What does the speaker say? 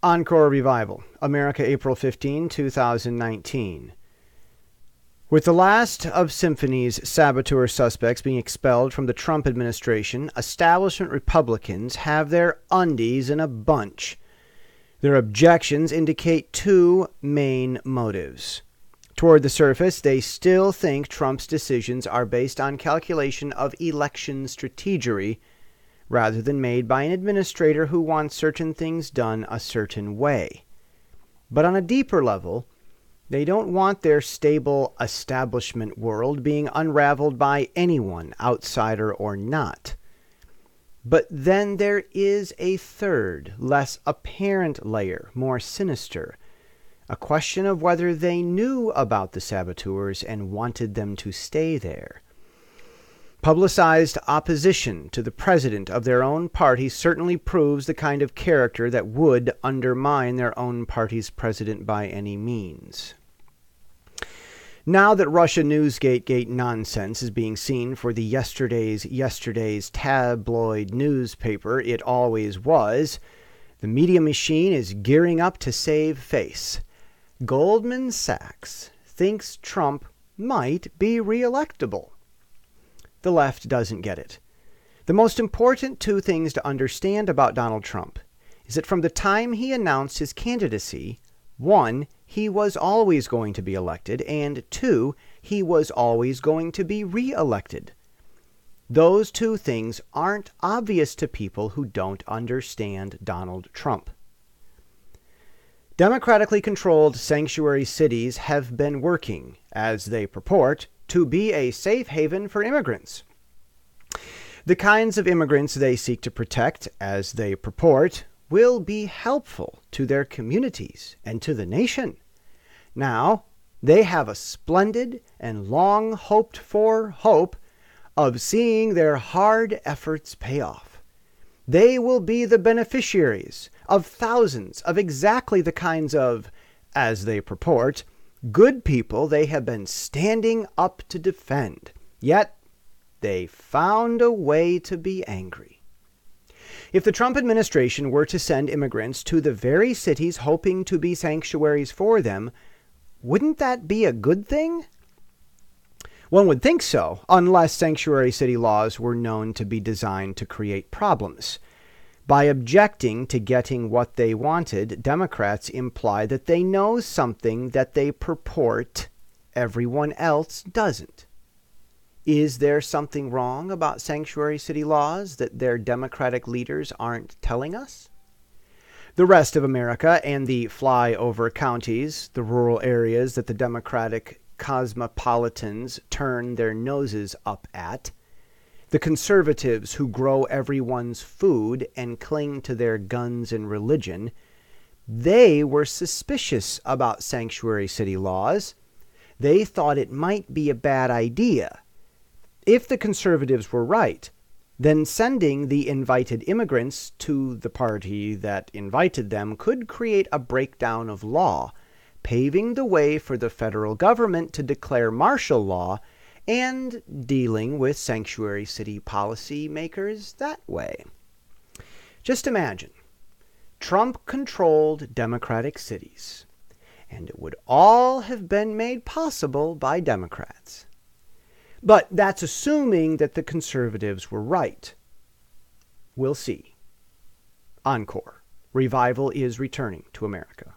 Encore Revival, America, April 15, 2019. With the last of Symphony's saboteur suspects being expelled from the Trump administration, establishment Republicans have their undies in a bunch. Their objections indicate two main motives. Toward the surface, they still think Trump's decisions are based on calculation of election strategery, rather than made by an administrator who wants certain things done a certain way. But on a deeper level, they don't want their stable establishment world being unraveled by anyone, outsider or not. But then there is a third, less apparent layer, more sinister, a question of whether they knew about the saboteurs and wanted them to stay there. Publicized opposition to the president of their own party certainly proves the kind of character that would undermine their own party's president by any means. Now that Russia Newsgate nonsense is being seen for the yesterday's tabloid newspaper it always was, the media machine is gearing up to save face. Goldman Sachs thinks Trump might be reelectable. The left doesn't get it. The most important two things to understand about Donald Trump is that from the time he announced his candidacy, one, he was always going to be elected, and two, he was always going to be reelected. Those two things aren't obvious to people who don't understand Donald Trump. Democratically controlled sanctuary cities have been working, as they purport, to be a safe haven for immigrants. The kinds of immigrants they seek to protect, as they purport, will be helpful to their communities and to the nation. Now, they have a splendid and long hoped for hope of seeing their hard efforts pay off. They will be the beneficiaries of thousands of exactly the kinds of, as they purport, good people they have been standing up to defend. Yet, they found a way to be angry. If the Trump administration were to send immigrants to the very cities hoping to be sanctuaries for them, wouldn't that be a good thing? One would think so, unless sanctuary city laws were known to be designed to create problems. By objecting to getting what they wanted, Democrats imply that they know something that they purport everyone else doesn't. Is there something wrong about sanctuary city laws that their Democratic leaders aren't telling us? The rest of America and the flyover counties, the rural areas that the Democratic cosmopolitans turn their noses up at, the conservatives who grow everyone's food and cling to their guns and religion, they were suspicious about sanctuary city laws. They thought it might be a bad idea. If the conservatives were right, then sending the invited immigrants to the party that invited them could create a breakdown of law, paving the way for the federal government to declare martial law and dealing with sanctuary city policy makers that way. Just imagine, Trump-controlled Democratic cities, and it would all have been made possible by Democrats. But that's assuming that the conservatives were right. We'll see. Encore. Revival is returning to America.